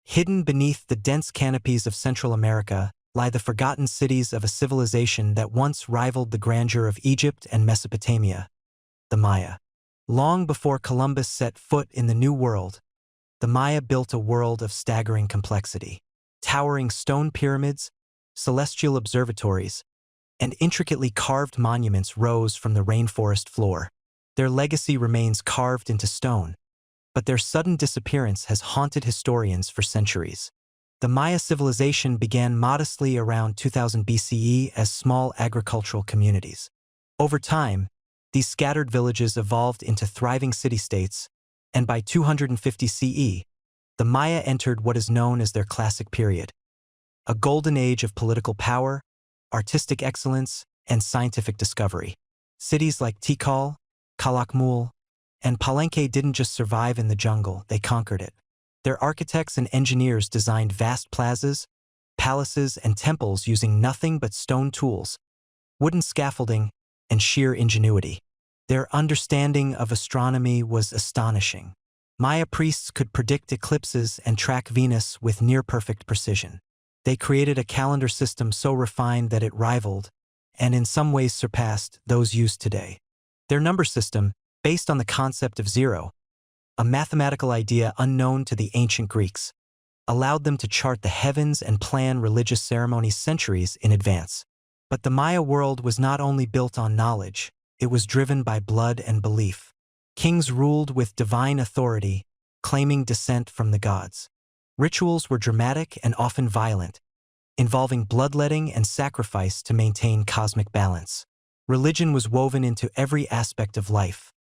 Hidden beneath the dense canopies of Central America lie the forgotten cities of a civilization that once rivaled the grandeur of Egypt and Mesopotamia, the Maya. Long before Columbus set foot in the New World, the Maya built a world of staggering complexity. Towering stone pyramids, celestial observatories, and intricately carved monuments rose from the rainforest floor. Their legacy remains carved into stone, but their sudden disappearance has haunted historians for centuries. The Maya civilization began modestly around 2000 BCE as small agricultural communities. Over time, these scattered villages evolved into thriving city-states, and by 250 CE, the Maya entered what is known as their classic period, a golden age of political power, artistic excellence, and scientific discovery. Cities like Tikal, Calakmul, and Palenque didn't just survive in the jungle, they conquered it. Their architects and engineers designed vast plazas, palaces, and temples using nothing but stone tools, wooden scaffolding, and sheer ingenuity. Their understanding of astronomy was astonishing. Maya priests could predict eclipses and track Venus with near-perfect precision. They created a calendar system so refined that it rivaled, and in some ways surpassed, those used today. Their number system, based on the concept of zero, a mathematical idea unknown to the ancient Greeks, allowed them to chart the heavens and plan religious ceremonies centuries in advance. But the Maya world was not only built on knowledge, it was driven by blood and belief. Kings ruled with divine authority, claiming descent from the gods. Rituals were dramatic and often violent, involving bloodletting and sacrifice to maintain cosmic balance. Religion was woven into every aspect of life: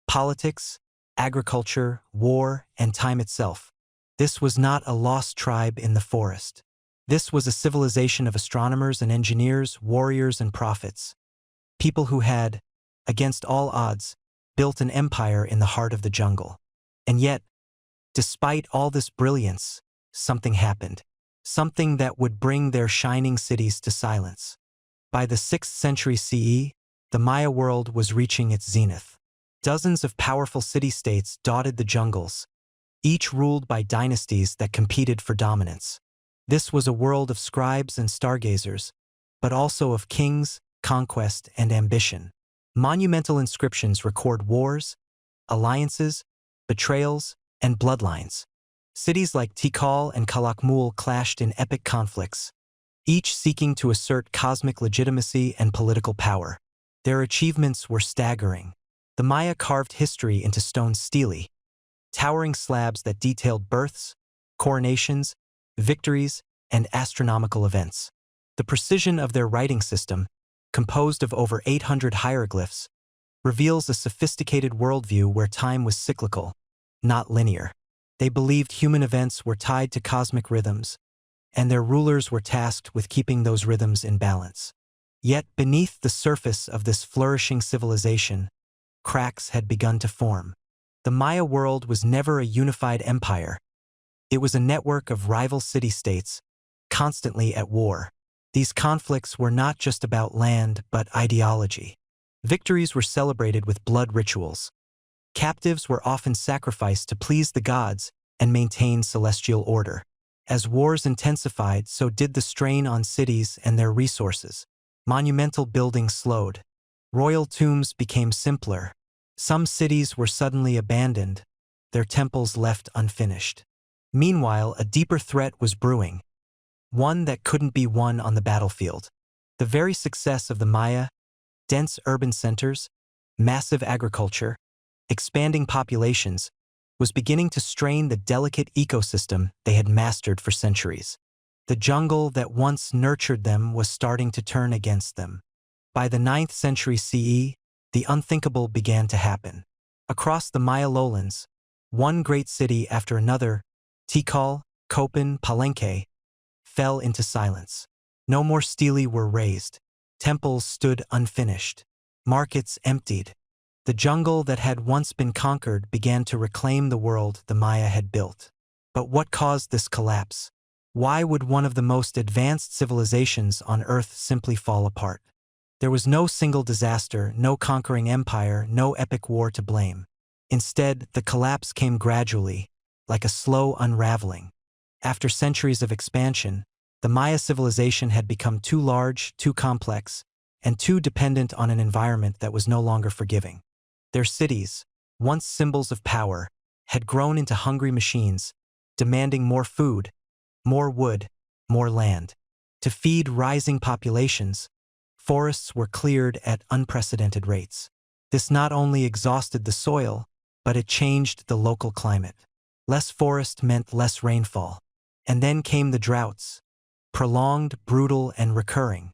politics, agriculture, war, and time itself. This was not a lost tribe in the forest. This was a civilization of astronomers and engineers, warriors and prophets. People who had, against all odds, built an empire in the heart of the jungle. And yet, despite all this brilliance, something happened. Something that would bring their shining cities to silence. By the 6th century CE, the Maya world was reaching its zenith. Dozens of powerful city-states dotted the jungles, each ruled by dynasties that competed for dominance. This was a world of scribes and stargazers, but also of kings, conquest, and ambition. Monumental inscriptions record wars, alliances, betrayals, and bloodlines. Cities like Tikal and Calakmul clashed in epic conflicts, each seeking to assert cosmic legitimacy and political power. Their achievements were staggering. The Maya carved history into stone stele, towering slabs that detailed births, coronations, victories, and astronomical events. The precision of their writing system, composed of over 800 hieroglyphs, reveals a sophisticated worldview where time was cyclical, not linear. They believed human events were tied to cosmic rhythms, and their rulers were tasked with keeping those rhythms in balance. Yet beneath the surface of this flourishing civilization, cracks had begun to form. The Maya world was never a unified empire. It was a network of rival city-states, constantly at war. These conflicts were not just about land, but ideology. Victories were celebrated with blood rituals. Captives were often sacrificed to please the gods and maintain celestial order. As wars intensified, so did the strain on cities and their resources. Monumental building slowed. Royal tombs became simpler. Some cities were suddenly abandoned, their temples left unfinished. Meanwhile, a deeper threat was brewing, one that couldn't be won on the battlefield. The very success of the Maya, dense urban centers, massive agriculture, expanding populations, was beginning to strain the delicate ecosystem they had mastered for centuries. The jungle that once nurtured them was starting to turn against them. By the 9th century CE, the unthinkable began to happen. Across the Maya lowlands, one great city after another, Tikal, Copan, Palenque, fell into silence. No more stelae were raised. Temples stood unfinished. Markets emptied. The jungle that had once been conquered began to reclaim the world the Maya had built. But what caused this collapse? Why would one of the most advanced civilizations on Earth simply fall apart? There was no single disaster, no conquering empire, no epic war to blame. Instead, the collapse came gradually, like a slow unraveling. After centuries of expansion, the Maya civilization had become too large, too complex, and too dependent on an environment that was no longer forgiving. Their cities, once symbols of power, had grown into hungry machines, demanding more food, more wood, more land. To feed rising populations, forests were cleared at unprecedented rates. This not only exhausted the soil, but it changed the local climate. Less forest meant less rainfall. And then came the droughts, prolonged, brutal, and recurring.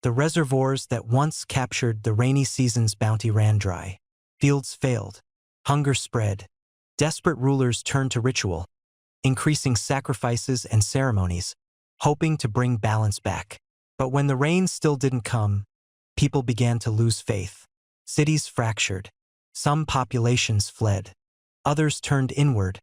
The reservoirs that once captured the rainy season's bounty ran dry. Fields failed. Hunger spread. Desperate rulers turned to ritual, increasing sacrifices and ceremonies, hoping to bring balance back. But when the rain still didn't come, people began to lose faith. Cities fractured. Some populations fled. Others turned inward,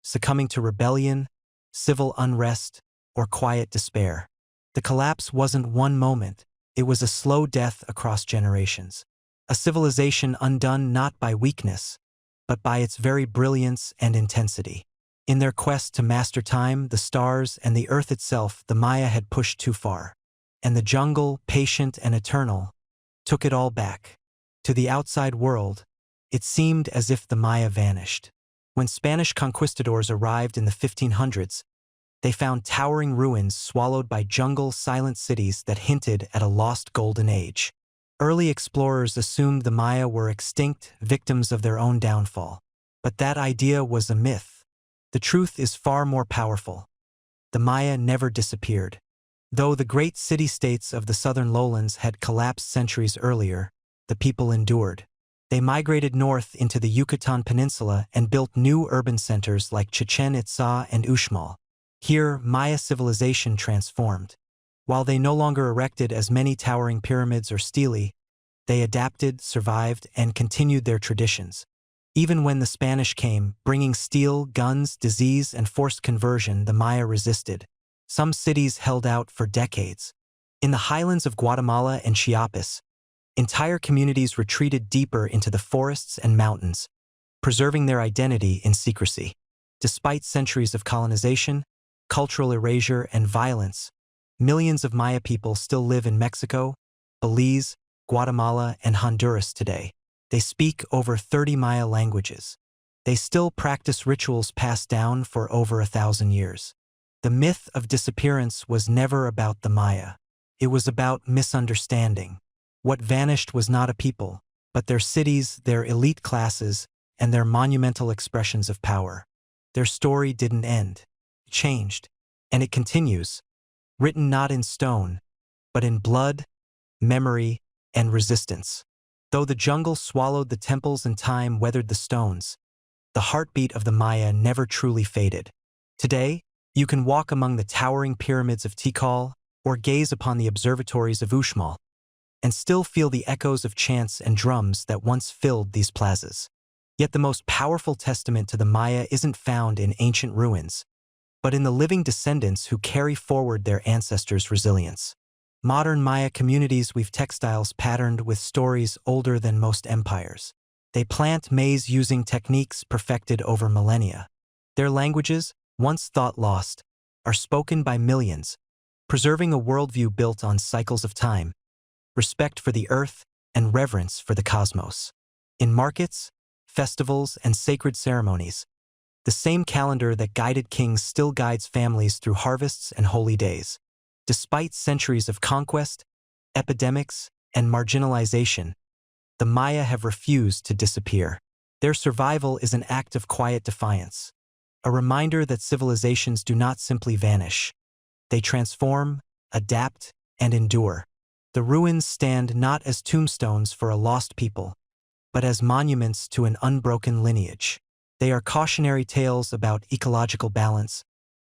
succumbing to rebellion, civil unrest, or quiet despair. The collapse wasn't one moment, it was a slow death across generations. A civilization undone not by weakness, but by its very brilliance and intensity. In their quest to master time, the stars, and the earth itself, the Maya had pushed too far. And the jungle, patient and eternal, took it all back. To the outside world, it seemed as if the Maya vanished. When Spanish conquistadors arrived in the 1500s, they found towering ruins swallowed by jungle-silent cities that hinted at a lost golden age. Early explorers assumed the Maya were extinct, victims of their own downfall. But that idea was a myth. The truth is far more powerful. The Maya never disappeared. Though the great city-states of the southern lowlands had collapsed centuries earlier, the people endured. They migrated north into the Yucatan Peninsula and built new urban centers like Chichen Itza and Uxmal. Here, Maya civilization transformed. While they no longer erected as many towering pyramids or stelae, they adapted, survived, and continued their traditions. Even when the Spanish came, bringing steel, guns, disease, and forced conversion, the Maya resisted. Some cities held out for decades. In the highlands of Guatemala and Chiapas, entire communities retreated deeper into the forests and mountains, preserving their identity in secrecy. Despite centuries of colonization, cultural erasure, and violence, millions of Maya people still live in Mexico, Belize, Guatemala, and Honduras today. They speak over 30 Maya languages. They still practice rituals passed down for over 1,000 years. The myth of disappearance was never about the Maya. It was about misunderstanding. What vanished was not a people, but their cities, their elite classes, and their monumental expressions of power. Their story didn't end. It changed, and it continues, written not in stone, but in blood, memory, and resistance. Though the jungle swallowed the temples and time weathered the stones, the heartbeat of the Maya never truly faded. Today, you can walk among the towering pyramids of Tikal or gaze upon the observatories of Uxmal, and still feel the echoes of chants and drums that once filled these plazas. Yet the most powerful testament to the Maya isn't found in ancient ruins, but in the living descendants who carry forward their ancestors' resilience. Modern Maya communities weave textiles patterned with stories older than most empires. They plant maize using techniques perfected over millennia. Their languages, once thought lost, are spoken by millions, preserving a worldview built on cycles of time, respect for the earth, and reverence for the cosmos. In markets, festivals, and sacred ceremonies, the same calendar that guided kings still guides families through harvests and holy days. Despite centuries of conquest, epidemics, and marginalization, the Maya have refused to disappear. Their survival is an act of quiet defiance, a reminder that civilizations do not simply vanish. They transform, adapt, and endure. The ruins stand not as tombstones for a lost people, but as monuments to an unbroken lineage. They are cautionary tales about ecological balance,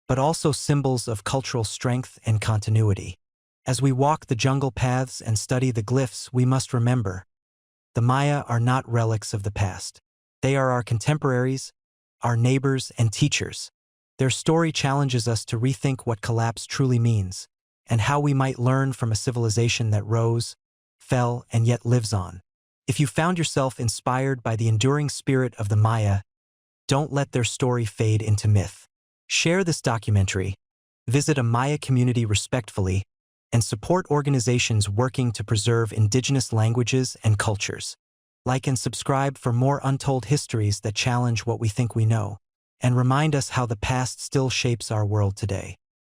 but also symbols of cultural strength and continuity. As we walk the jungle paths and study the glyphs, we must remember, the Maya are not relics of the past. They are our contemporaries, our neighbors, and teachers. Their story challenges us to rethink what collapse truly means, and how we might learn from a civilization that rose, fell, and yet lives on. If you found yourself inspired by the enduring spirit of the Maya, don't let their story fade into myth. Share this documentary, visit a Maya community respectfully, and support organizations working to preserve indigenous languages and cultures. Like and subscribe for more untold histories that challenge what we think we know, and remind us how the past still shapes our world today.